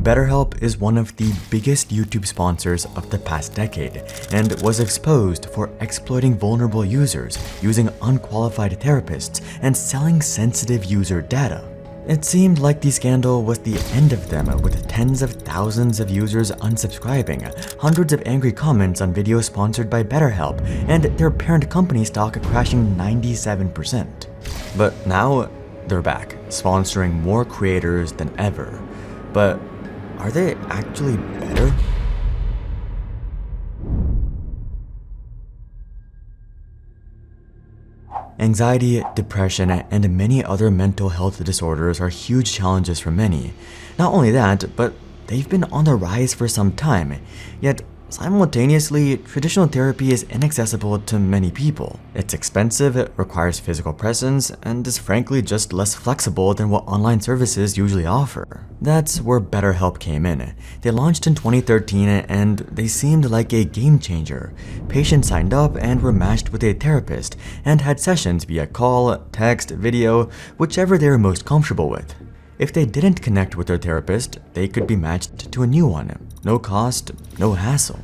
BetterHelp is one of the biggest YouTube sponsors of the past decade and was exposed for exploiting vulnerable users, using unqualified therapists, and selling sensitive user data. It seemed like the scandal was the end of them, with tens of thousands of users unsubscribing, hundreds of angry comments on videos sponsored by BetterHelp, and their parent company stock crashing 97%. But now, they're back, sponsoring more creators than ever. But are they actually better? Anxiety, depression, and many other mental health disorders are huge challenges for many. Not only that, but they've been on the rise for some time. Yet, simultaneously, traditional therapy is inaccessible to many people. It's expensive, it requires physical presence, and is frankly just less flexible than what online services usually offer. That's where BetterHelp came in. They launched in 2013 and they seemed like a game changer. Patients signed up and were matched with a therapist and had sessions via call, text, video, whichever they were most comfortable with. If they didn't connect with their therapist, they could be matched to a new one. No cost, no hassle.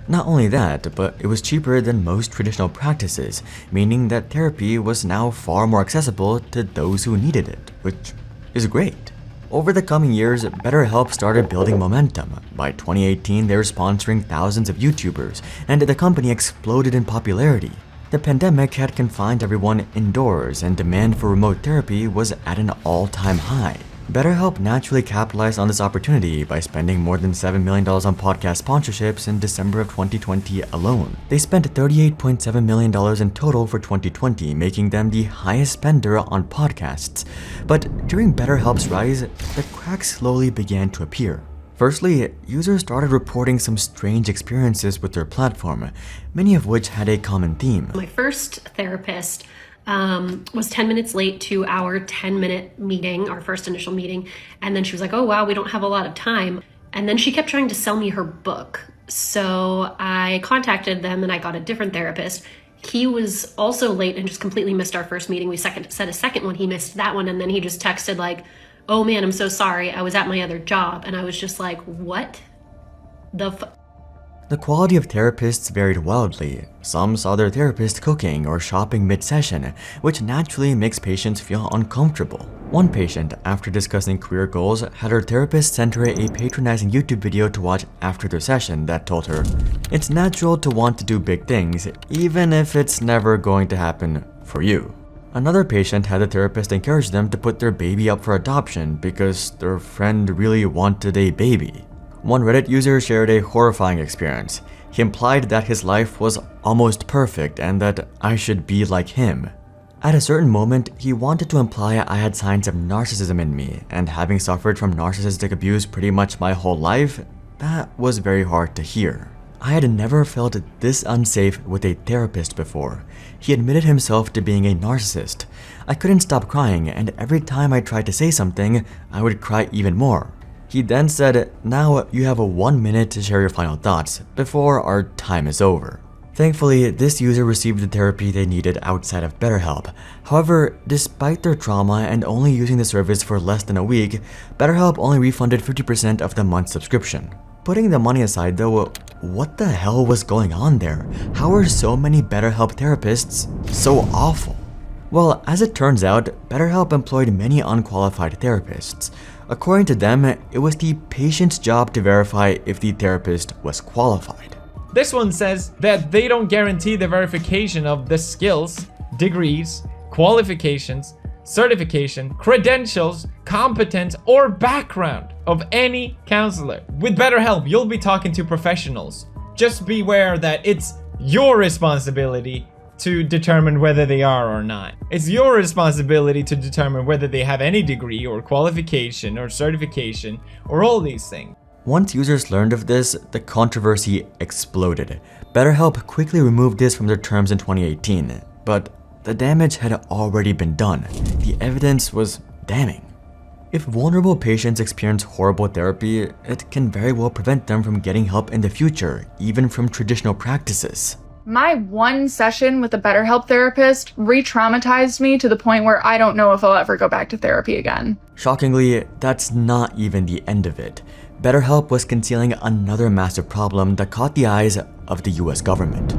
Not only that, but it was cheaper than most traditional practices, meaning that therapy was now far more accessible to those who needed it, which is great. Over the coming years, BetterHelp started building momentum. By 2018, they were sponsoring thousands of YouTubers, and the company exploded in popularity. The pandemic had confined everyone indoors, and demand for remote therapy was at an all-time high. BetterHelp naturally capitalized on this opportunity by spending more than $7 million on podcast sponsorships in December of 2020 alone. They spent $38.7 million in total for 2020, making them the highest spender on podcasts. But during BetterHelp's rise, the cracks slowly began to appear. Firstly, users started reporting some strange experiences with their platform, many of which had a common theme. My first therapist was 10 minutes late to our 10-minute meeting, our first initial meeting. And then she was like, oh, wow, we don't have a lot of time. And then she kept trying to sell me her book. So I contacted them and I got a different therapist. He was also late and just completely missed our first meeting. We set a second one, he missed that one. And then he just texted like, oh man, I'm so sorry, I was at my other job. And I was just like, what the The quality of therapists varied wildly. Some saw their therapist cooking or shopping mid-session, which naturally makes patients feel uncomfortable. One patient, after discussing career goals, had her therapist send her a patronizing YouTube video to watch after their session that told her, it's natural to want to do big things, even if it's never going to happen for you. Another patient had the therapist encourage them to put their baby up for adoption because their friend really wanted a baby. One Reddit user shared a horrifying experience. He implied that his life was almost perfect and that I should be like him. At a certain moment, he wanted to imply I had signs of narcissism in me, and having suffered from narcissistic abuse pretty much my whole life, that was very hard to hear. I had never felt this unsafe with a therapist before. He admitted himself to being a narcissist. I couldn't stop crying, and every time I tried to say something, I would cry even more. He then said, now you have 1 minute to share your final thoughts before our time is over. Thankfully, this user received the therapy they needed outside of BetterHelp. However, despite their trauma and only using the service for less than a week, BetterHelp only refunded 50% of the month's subscription. Putting the money aside though, what the hell was going on there? How are so many BetterHelp therapists so awful? Well, as it turns out, BetterHelp employed many unqualified therapists. According to them, it was the patient's job to verify if the therapist was qualified. This one says that they don't guarantee the verification of the skills, degrees, qualifications, certification, credentials, competence, or background of any counselor. With BetterHelp, you'll be talking to professionals. Just beware that it's your responsibility to determine whether they are or not. It's your responsibility to determine whether they have any degree or qualification or certification or all these things. Once users learned of this, the controversy exploded. BetterHelp quickly removed this from their terms in 2018, but the damage had already been done. The evidence was damning. If vulnerable patients experience horrible therapy, it can very well prevent them from getting help in the future, even from traditional practices. My one session with a BetterHelp therapist re-traumatized me to the point where I don't know if I'll ever go back to therapy again. Shockingly, that's not even the end of it. BetterHelp was concealing another massive problem that caught the eyes of the US government.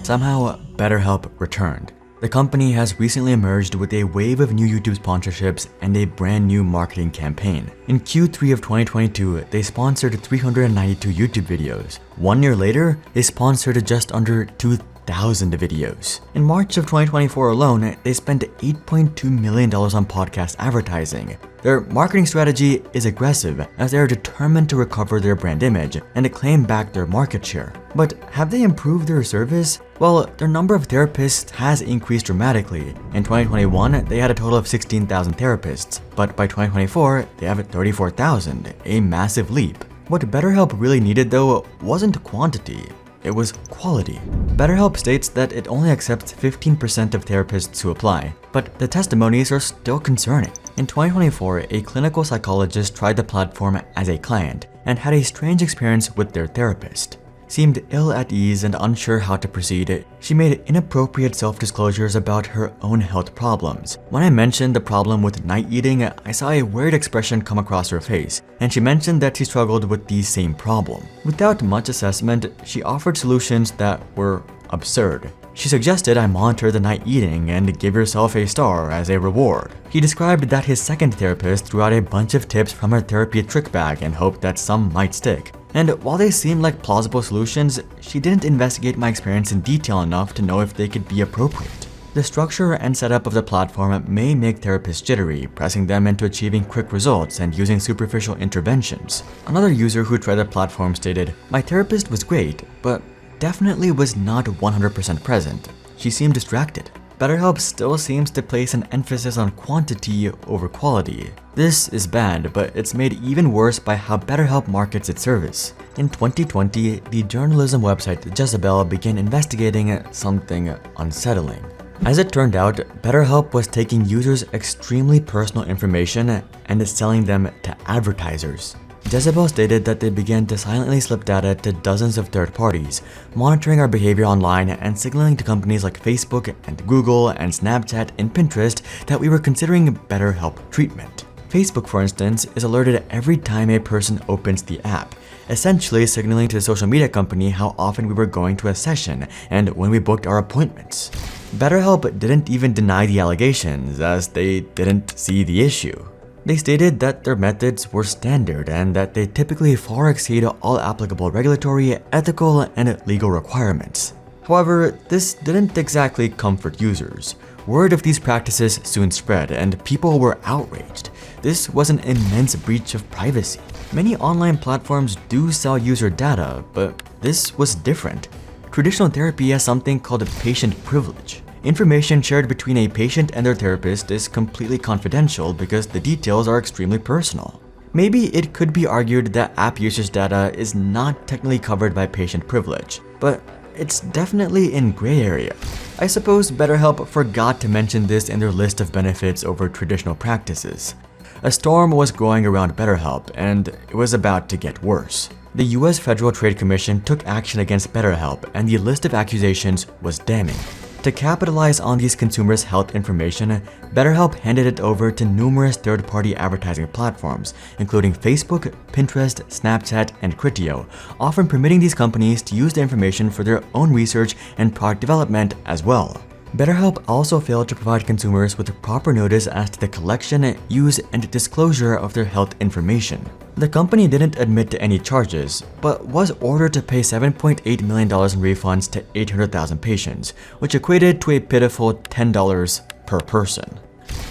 Somehow, BetterHelp returned. The company has recently emerged with a wave of new YouTube sponsorships and a brand new marketing campaign. In Q3 of 2022, they sponsored 392 YouTube videos. 1 year later, they sponsored just under 2,000 videos. In March of 2024 alone, they spent $8.2 million on podcast advertising. Their marketing strategy is aggressive as they are determined to recover their brand image and to claim back their market share. But have they improved their service? Well, their number of therapists has increased dramatically. In 2021, they had a total of 16,000 therapists, but by 2024, they have 34,000, a massive leap. What BetterHelp really needed though wasn't quantity, it was quality. BetterHelp states that it only accepts 15% of therapists who apply, but the testimonies are still concerning. In 2024, a clinical psychologist tried the platform as a client and had a strange experience with their therapist. Seemed ill at ease and unsure how to proceed, she made inappropriate self-disclosures about her own health problems. When I mentioned the problem with night eating, I saw a weird expression come across her face, and she mentioned that she struggled with the same problem. Without much assessment, she offered solutions that were absurd. She suggested I monitor the night eating and give yourself a star as a reward. He described that his second therapist threw out a bunch of tips from her therapy trick bag and hoped that some might stick. And while they seemed like plausible solutions, she didn't investigate my experience in detail enough to know if they could be appropriate. The structure and setup of the platform may make therapists jittery, pressing them into achieving quick results and using superficial interventions. Another user who tried the platform stated, "My therapist was great, but definitely was not 100% present. She seemed distracted." BetterHelp still seems to place an emphasis on quantity over quality. This is bad, but it's made even worse by how BetterHelp markets its service. In 2020, the journalism website Jezebel began investigating something unsettling. As it turned out, BetterHelp was taking users' extremely personal information and selling them to advertisers. Jezebel stated that they began to silently slip data to dozens of third parties, monitoring our behavior online and signaling to companies like Facebook and Google and Snapchat and Pinterest that we were considering BetterHelp treatment. Facebook, for instance, is alerted every time a person opens the app, essentially signaling to the social media company how often we were going to a session and when we booked our appointments. BetterHelp didn't even deny the allegations, as they didn't see the issue. They stated that their methods were standard and that they typically far exceed all applicable regulatory, ethical, and legal requirements. However, this didn't exactly comfort users. Word of these practices soon spread, and people were outraged. This was an immense breach of privacy. Many online platforms do sell user data, but this was different. Traditional therapy has something called patient privilege. Information shared between a patient and their therapist is completely confidential because the details are extremely personal. Maybe it could be argued that app users' data is not technically covered by patient privilege, but it's definitely in gray area. I suppose BetterHelp forgot to mention this in their list of benefits over traditional practices. A storm was growing around BetterHelp, and it was about to get worse. The US Federal Trade Commission took action against BetterHelp, and the list of accusations was damning. To capitalize on these consumers' health information, BetterHelp handed it over to numerous third-party advertising platforms, including Facebook, Pinterest, Snapchat, and Criteo, often permitting these companies to use the information for their own research and product development as well. BetterHelp also failed to provide consumers with proper notice as to the collection, use, and disclosure of their health information. The company didn't admit to any charges, but was ordered to pay $7.8 million in refunds to 800,000 patients, which equated to a pitiful $10 per person.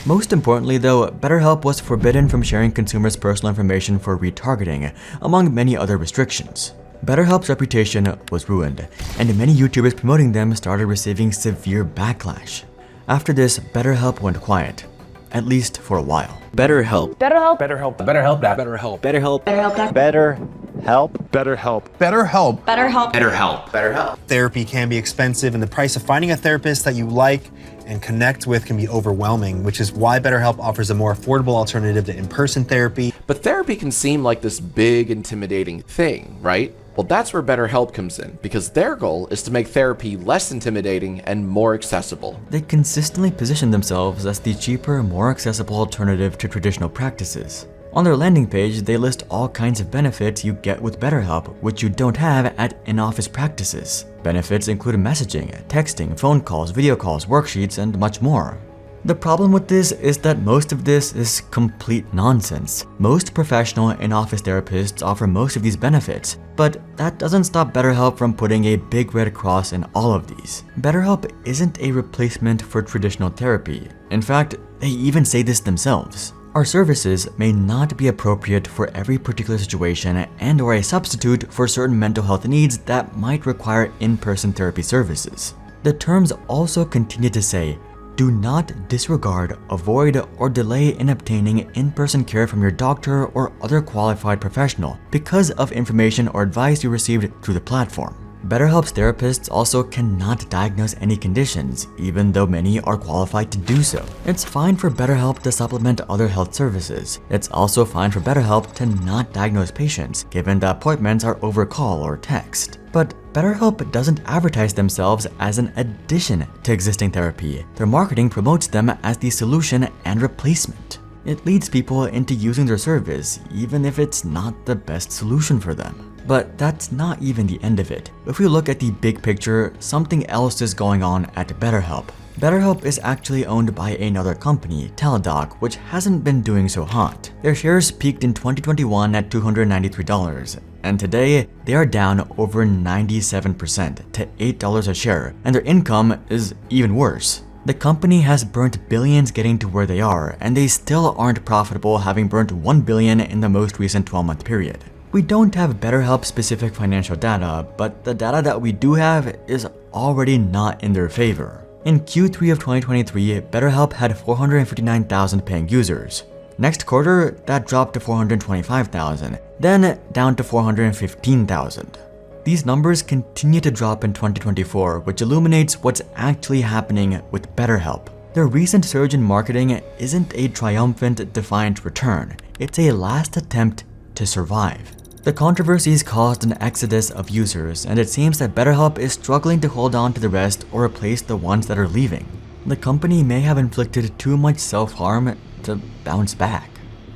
Most importantly though, BetterHelp was forbidden from sharing consumers' personal information for retargeting, among many other restrictions. BetterHelp's reputation was ruined, and many YouTubers promoting them started receiving severe backlash. After this, BetterHelp went quiet, at least for a while. BetterHelp. BetterHelp. BetterHelp. BetterHelp. BetterHelp. BetterHelp. BetterHelp. BetterHelp. BetterHelp. BetterHelp. BetterHelp. BetterHelp. BetterHelp. Therapy can be expensive, and the price of finding a therapist that you like and connect with can be overwhelming, which is why BetterHelp offers a more affordable alternative to in-person therapy. But therapy can seem like this big, intimidating thing, right? Well, that's where BetterHelp comes in, because their goal is to make therapy less intimidating and more accessible. They consistently position themselves as the cheaper, more accessible alternative to traditional practices. On their landing page, they list all kinds of benefits you get with BetterHelp, which you don't have at in-office practices. Benefits include messaging, texting, phone calls, video calls, worksheets, and much more. The problem with this is that most of this is complete nonsense. Most professional in-office therapists offer most of these benefits, but that doesn't stop BetterHelp from putting a big red cross in all of these. BetterHelp isn't a replacement for traditional therapy. In fact, they even say this themselves. Our services may not be appropriate for every particular situation and/or a substitute for certain mental health needs that might require in-person therapy services. The terms also continue to say, do not disregard, avoid, or delay in obtaining in-person care from your doctor or other qualified professional because of information or advice you received through the platform. BetterHelp's therapists also cannot diagnose any conditions, even though many are qualified to do so. It's fine for BetterHelp to supplement other health services. It's also fine for BetterHelp to not diagnose patients, given that appointments are over call or text. But BetterHelp doesn't advertise themselves as an addition to existing therapy. Their marketing promotes them as the solution and replacement. It leads people into using their service, even if it's not the best solution for them. But that's not even the end of it. If we look at the big picture, something else is going on at BetterHelp. BetterHelp is actually owned by another company, Teladoc, which hasn't been doing so hot. Their shares peaked in 2021 at $293, and today they are down over 97% to $8 a share, and their income is even worse. The company has burnt billions getting to where they are, and they still aren't profitable, having burnt $1 billion in the most recent 12-month period. We don't have BetterHelp specific financial data, but the data that we do have is already not in their favor. In Q3 of 2023, BetterHelp had 459,000 paying users. Next quarter, that dropped to 425,000, then down to 415,000. These numbers continue to drop in 2024, which illuminates what's actually happening with BetterHelp. Their recent surge in marketing isn't a triumphant, defiant return. It's a last attempt to survive. The controversies caused an exodus of users, and it seems that BetterHelp is struggling to hold on to the rest or replace the ones that are leaving. The company may have inflicted too much self-harm to bounce back.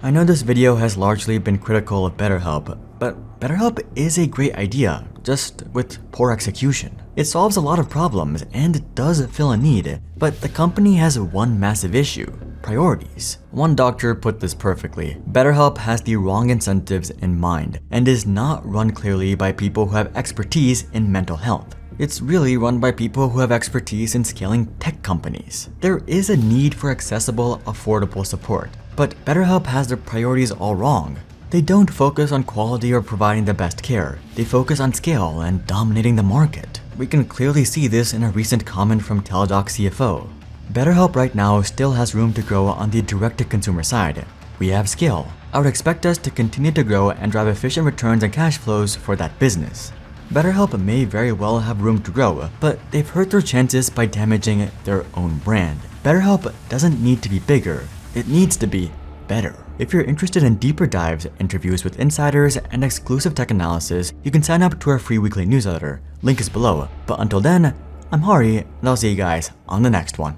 I know this video has largely been critical of BetterHelp, but BetterHelp is a great idea, just with poor execution. It solves a lot of problems and does fill a need, but the company has one massive issue: priorities. One doctor put this perfectly: BetterHelp has the wrong incentives in mind and is not run clearly by people who have expertise in mental health. It's really run by people who have expertise in scaling tech companies. There is a need for accessible, affordable support, but BetterHelp has their priorities all wrong. They don't focus on quality or providing the best care. They focus on scale and dominating the market. We can clearly see this in a recent comment from Teladoc CFO. BetterHelp right now still has room to grow on the direct-to-consumer side. We have scale. I would expect us to continue to grow and drive efficient returns and cash flows for that business. BetterHelp may very well have room to grow, but they've hurt their chances by damaging their own brand. BetterHelp doesn't need to be bigger. It needs to be better. If you're interested in deeper dives, interviews with insiders, and exclusive tech analysis, you can sign up to our free weekly newsletter. Link is below. But until then, I'm Hari, and I'll see you guys on the next one.